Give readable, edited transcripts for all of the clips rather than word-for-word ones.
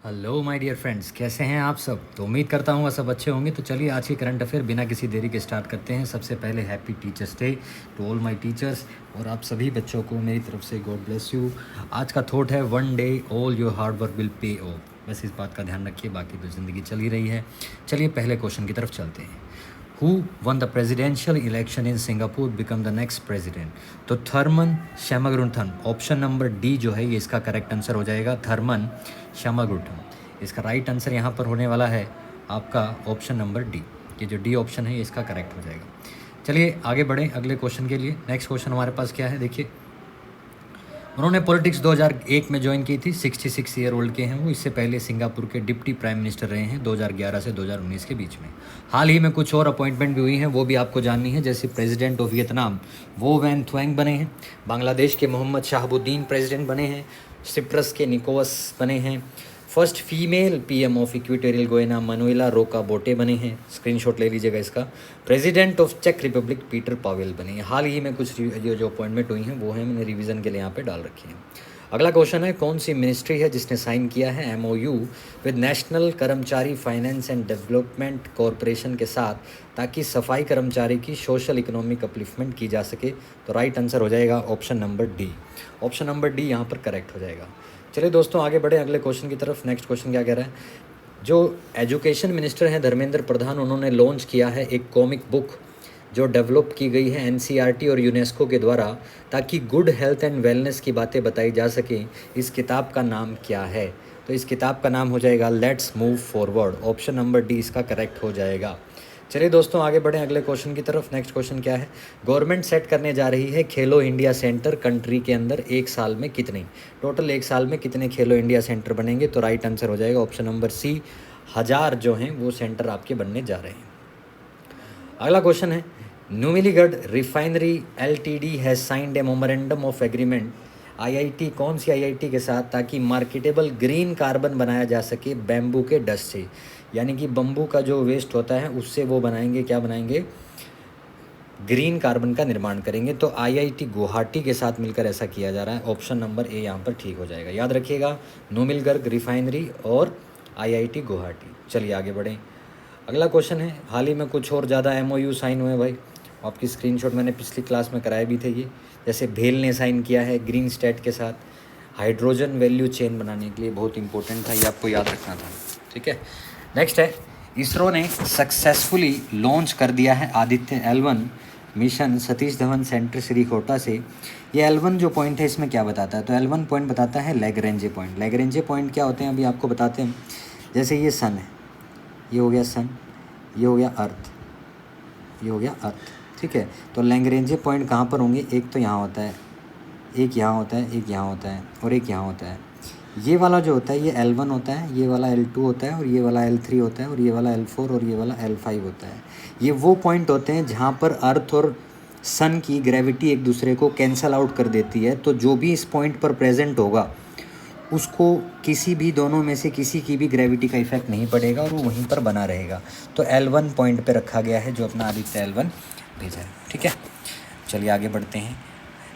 Hello my dear friends, कैसे हैं आप सब। तो उम्मीद करता हूँ सब अच्छे होंगे। तो चलिए आज की करंट अफेयर बिना किसी देरी के स्टार्ट करते हैं। सबसे पहले happy teachers day to all my teachers, और आप सभी बच्चों को मेरी तरफ से गॉड ब्लेस यू। आज का थॉट है one day all your hard work will pay of. बस इस बात का ध्यान रखिए, बाकी तो ज़िंदगी चल ही रही है। चलिए पहले क्वेश्चन की तरफ चलते हैं। Who won the presidential election in Singapore become the next president? तो थर्मन शैमागुंथन, ऑप्शन नंबर डी जो है ये इसका करेक्ट आंसर हो जाएगा। थर्मन शैमागुंथन इसका राइट आंसर यहाँ पर होने वाला है आपका ऑप्शन नंबर डी। ये जो डी ऑप्शन है ये इसका करेक्ट हो जाएगा। चलिए आगे बढ़ें अगले क्वेश्चन के लिए। नेक्स्ट क्वेश्चन हमारे पास क्या है, देखिए। उन्होंने पॉलिटिक्स 2001 में ज्वाइन की थी। 66 ईयर ओल्ड के हैं वो। इससे पहले सिंगापुर के डिप्टी प्राइम मिनिस्टर रहे हैं 2011 से 2019 के बीच में। हाल ही में कुछ और अपॉइंटमेंट भी हुई हैं, वो भी आपको जाननी है। जैसे प्रेसिडेंट ऑफ वियतनाम वो वैन थुएंग बने हैं, बांग्लादेश के मोहम्मद शाहबुद्दीन प्रेसिडेंट बने हैं, सिप्रस के निकोलस बने हैं, first female PM of Equatorial Guinea Manuela Roque Botey बने हैं, स्क्रीनशॉट ले लीजिएगा इसका। प्रेसिडेंट ऑफ चेक रिपब्लिक पीटर पावेल बने हैं। हाल ही में कुछ जो अपॉइंटमेंट हुई हैं वो हैं, मैंने रिवीजन के लिए यहाँ पे डाल रखी हैं। अगला क्वेश्चन है, कौन सी मिनिस्ट्री है जिसने साइन किया है एमओयू विद नेशनल कर्मचारी फाइनेंस एंड डेवलपमेंट कॉरपोरेशन के साथ, ताकि सफाई कर्मचारी की सोशल इकोनॉमिक अपलिफ्टमेंट की जा सके। तो राइट आंसर हो जाएगा option number D. Option number D यहाँ पर करेक्ट हो जाएगा। चलिए दोस्तों आगे बढ़े अगले क्वेश्चन की तरफ। नेक्स्ट क्वेश्चन क्या कह रहा है, जो एजुकेशन मिनिस्टर हैं धर्मेंद्र प्रधान, उन्होंने लॉन्च किया है एक कॉमिक बुक जो डेवलप की गई है एनसीईआरटी और यूनेस्को के द्वारा, ताकि गुड हेल्थ एंड वेलनेस की बातें बताई जा सकें। इस किताब का नाम क्या है? तो इस किताब का नाम हो जाएगा let's move forward. Option number D इसका करेक्ट हो जाएगा। चलिए दोस्तों आगे बढ़ें अगले क्वेश्चन की तरफ। नेक्स्ट क्वेश्चन क्या है, गवर्नमेंट सेट करने जा रही है खेलो इंडिया सेंटर कंट्री के अंदर एक साल में कितने, टोटल एक साल में कितने खेलो इंडिया सेंटर बनेंगे? तो राइट आंसर हो जाएगा ऑप्शन नंबर सी, 1000 जो हैं वो सेंटर आपके बनने जा रहे हैं। अगला क्वेश्चन है, Numaligarh refinery LTD has signed a memorandum of agreement. IIT कौन सी आईआईटी के साथ, ताकि मार्केटेबल ग्रीन कार्बन बनाया जा सके बैम्बू के डस्ट से। यानी कि बम्बू का जो वेस्ट होता है उससे वो बनाएंगे, क्या बनाएंगे, ग्रीन कार्बन का निर्माण करेंगे। तो आईआईटी गुवाहाटी के साथ मिलकर ऐसा किया जा रहा है। ऑप्शन नंबर ए यहाँ पर ठीक हो जाएगा। याद रखिएगा, नुमिलगढ़ रिफाइनरी और आईआईटी गुवाहाटी। चलिए आगे बढ़ें। अगला क्वेश्चन है, हाल ही में कुछ और ज़्यादा एमओयू साइन हुए भाई। आपकी स्क्रीनशॉट मैंने पिछली क्लास में कराए भी थे ये। जैसे भेल ने साइन किया है ग्रीन स्टेट के साथ हाइड्रोजन वैल्यू चेन बनाने के लिए, बहुत इंपॉर्टेंट था ये, आपको याद रखना था। ठीक है, नेक्स्ट है, इसरो ने सक्सेसफुली लॉन्च कर दिया है Aditya L1 mission Satish Dhawan centre Sriharikota से। ये L1 जो पॉइंट है इसमें क्या बताता है? तो L1 पॉइंट बताता है लैग्रेंजे पॉइंट। लैग्रेंजे पॉइंट क्या होते हैं अभी आपको बताते हैं। जैसे ये सन है, ये हो गया सन, ये हो गया अर्थ, ये हो गया अर्थ। ठीक है, तो लैग्रेंजे पॉइंट कहाँ पर होंगे? एक तो यहाँ होता है, एक यहाँ होता है, एक यहाँ होता है और एक यहाँ होता है। ये वाला जो होता है ये L1 होता है, ये वाला L2 होता है और ये वाला L3 होता है और ये वाला L4 और ये वाला L5 होता है। ये वो पॉइंट होते हैं जहाँ पर अर्थ और सन की ग्रेविटी एक दूसरे को कैंसल आउट कर देती है। तो जो भी इस पॉइंट पर प्रेजेंट होगा उसको किसी भी दोनों में से किसी की भी ग्रेविटी का इफेक्ट नहीं पड़ेगा और वो वहीं पर बना रहेगा। तो L1 पॉइंट पे रखा गया है जो अपना आदित्य L1 भेजा है। ठीक है, चलिए आगे बढ़ते हैं।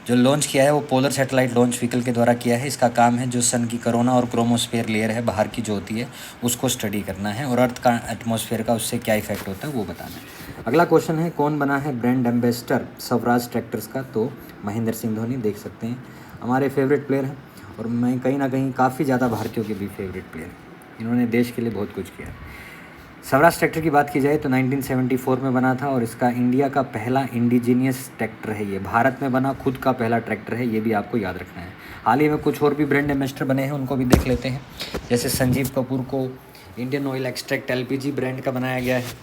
जो लॉन्च किया है वो पोलर सैटेलाइट लॉन्च व्हीकल के द्वारा किया है। इसका काम है जो सन की कोरोना और क्रोमोस्फेयर लेयर है बाहर की जो होती है उसको स्टडी करना है, और अर्थ का एटमॉस्फेयर का उससे क्या इफेक्ट होता है वो बताना है। अगला क्वेश्चन है, कौन बना है ब्रांड एम्बेसडर स्वराज ट्रैक्टर्स का? तो महेंद्र सिंह धोनी, देख सकते हैं हमारे फेवरेट प्लेयर हैं, और मैं कहीं ना कहीं काफ़ी ज़्यादा भारतीयों के भी फेवरेट प्लेयर हैं। इन्होंने देश के लिए बहुत कुछ किया है। स्वराज ट्रैक्टर की बात की जाए तो 1974 में बना था, और इसका इंडिया का पहला इंडिजीनियस ट्रैक्टर है। ये भारत में बना खुद का पहला ट्रैक्टर है, ये भी आपको याद रखना है। हाल ही में कुछ और भी ब्रांड एम्बेसडर बने हैं, उनको भी देख लेते हैं। जैसे संजीव कपूर को Indian oil extract LPG brand का बनाया गया है।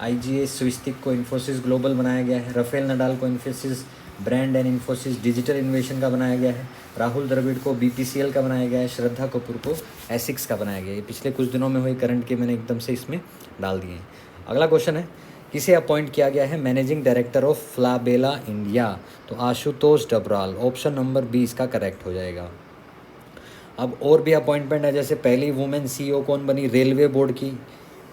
IGA स्विस्तिक को इन्फोसिस ग्लोबल बनाया गया है। राफेल नडाल को Infosys brand and Infosys digital innovation का बनाया गया है। राहुल द्रविड़ को BPCL का बनाया गया है। श्रद्धा कपूर को एसिक्स का बनाया गया है। ये पिछले कुछ दिनों में हुई करंट के मैंने एकदम से इसमें डाल दिए हैं। अगला क्वेश्चन है, किसे अपॉइंट किया गया है managing director of Flabella India? तो Ashutosh Dabral. Option number B इसका करेक्ट हो जाएगा। अब और भी अपॉइंटमेंट है, जैसे पहली वुमेन CEO कौन बनी रेलवे बोर्ड की?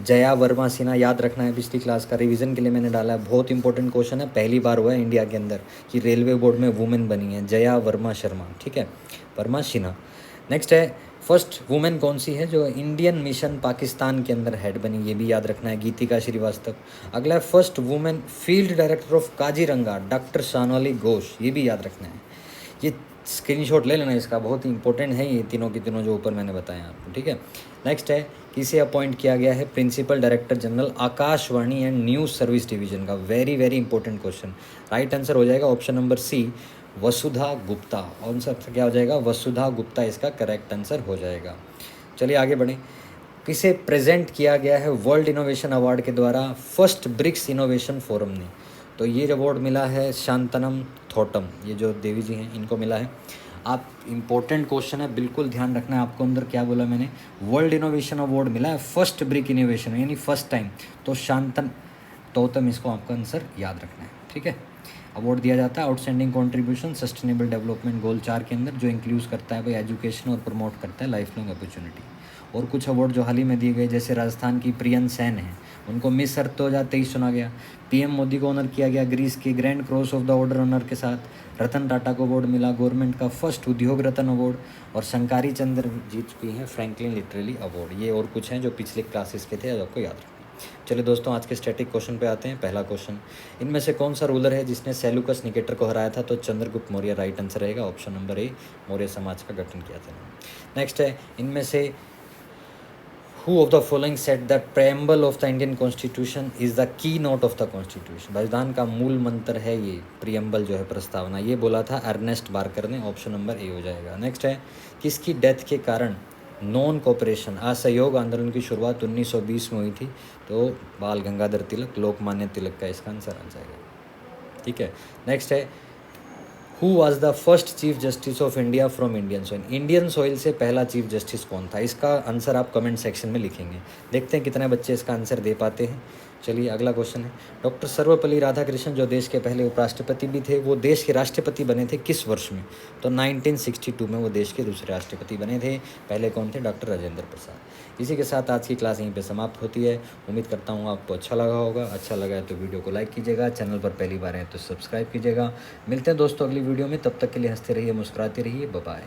जया वर्मा सिन्हा। याद रखना है, पिछली क्लास का रिवीजन के लिए मैंने डाला है, बहुत इंपॉर्टेंट क्वेश्चन है। पहली बार हुआ है इंडिया के अंदर कि रेलवे बोर्ड में वुमेन बनी है, जया वर्मा शर्मा। ठीक है, वर्मा सिन्हा। नेक्स्ट है, फर्स्ट वुमेन कौन सी है जो इंडियन मिशन पाकिस्तान के अंदर हेड बनी, ये भी याद रखना है, गीतिका श्रीवास्तव। अगला है first women field director of Kaziranga, doctor Sonali Ghosh, ये भी याद रखना है। ये स्क्रीनशॉट ले लेना इसका, बहुत ही इंपॉर्टेंट है ये तीनों की तीनों जो ऊपर मैंने बताया आपको, ठीक है। नेक्स्ट है किसे अपॉइंट किया गया है principal director general Akashvani and news service division का, very very important question. Right answer हो जाएगा option number C, Vasudha Gupta. Answer क्या हो जाएगा, वसुधा गुप्ता इसका करेक्ट आंसर हो जाएगा। चलिए आगे बढ़ें। किसे प्रेजेंट किया गया है वर्ल्ड इनोवेशन अवार्ड के द्वारा फर्स्ट ब्रिक्स इनोवेशन फोरम ने, तो ये अवार्ड मिला है शांतनम थोटम, ये जो देवी जी हैं इनको मिला है। आप इम्पोर्टेंट क्वेश्चन है, बिल्कुल ध्यान रखना है आपको, अंदर क्या बोला मैंने, वर्ल्ड इनोवेशन अवार्ड मिला है फर्स्ट ब्रिक इनोवेशन यानी फर्स्ट टाइम, तो शांतन थोटम इसको आपका आंसर याद रखना है, ठीक है। अवार्ड दिया जाता है outstanding contribution sustainable development goal 4 के अंदर, जो इंक्लूड करता है भाई एजुकेशन और प्रमोट करता है लाइफ लॉन्ग अपॉर्चुनिटी। और कुछ अवार्ड जो हाल ही में दिए गए, जैसे राजस्थान की प्रियन सेन है, उनको मिस अर्थ 2023 चुना गया। पीएम मोदी को ऑनर किया गया ग्रीस के grand cross of the order honour के साथ। रतन टाटा को अवार्ड मिला गवर्नमेंट का फर्स्ट उद्योग रत्न अवार्ड। और शंकारी चंद्र जीत चुकी हैं फ्रैंकलिन लिटरेरी अवार्ड। ये और कुछ हैं जो पिछले क्लासेस के थे, आपको याद रखना। चलिए दोस्तों आज के स्टैटिक क्वेश्चन पे आते हैं। पहला क्वेश्चन, इनमें से कौन सा रूलर है जिसने सेल्यूकस निकेटर को हराया था, तो चंद्रगुप्त मौर्य राइट आंसर रहेगा ऑप्शन नंबर ए, मौर्य समाज का गठन किया था। नेक्स्ट है, इनमें से Who of the following said that preamble of the Indian Constitution is the keynote of the Constitution? संविधान का मूल मंत्र है ये प्रियम्बल जो है प्रस्तावना, ये बोला था अर्नेस्ट बार्कर ने, ऑप्शन नंबर ए हो जाएगा। नेक्स्ट है, किसकी डेथ के कारण नॉन कोऑपरेशन असहयोग आंदोलन की शुरुआत 1920 में हुई थी, तो बाल गंगाधर तिलक, लोकमान्य तिलक का इसका आंसर आ जाएगा, ठीक है। नेक्स्ट है, who was the first chief justice of India from Indian soil? Indian soil से पहला चीफ जस्टिस कौन था? इसका आंसर आप कमेंट सेक्शन में लिखेंगे, देखते हैं कितने बच्चे इसका आंसर दे पाते हैं। चलिए अगला क्वेश्चन है, डॉक्टर सर्वपल्ली राधाकृष्णन जो देश के पहले उपराष्ट्रपति भी थे, वो देश के राष्ट्रपति बने थे किस वर्ष में? तो 1962 में वो देश के दूसरे राष्ट्रपति बने थे। पहले कौन थे? डॉक्टर राजेंद्र प्रसाद। इसी के साथ आज की क्लास यहीं पे समाप्त होती है। उम्मीद करता हूँ आपको अच्छा लगा होगा। अच्छा लगा है तो वीडियो को लाइक कीजिएगा, चैनल पर पहली बार है तो सब्सक्राइब कीजिएगा। मिलते हैं दोस्तों अगली वीडियो में, तब तक के लिए हंसते रहिए, मुस्कुराते रहिए, बाय बाय।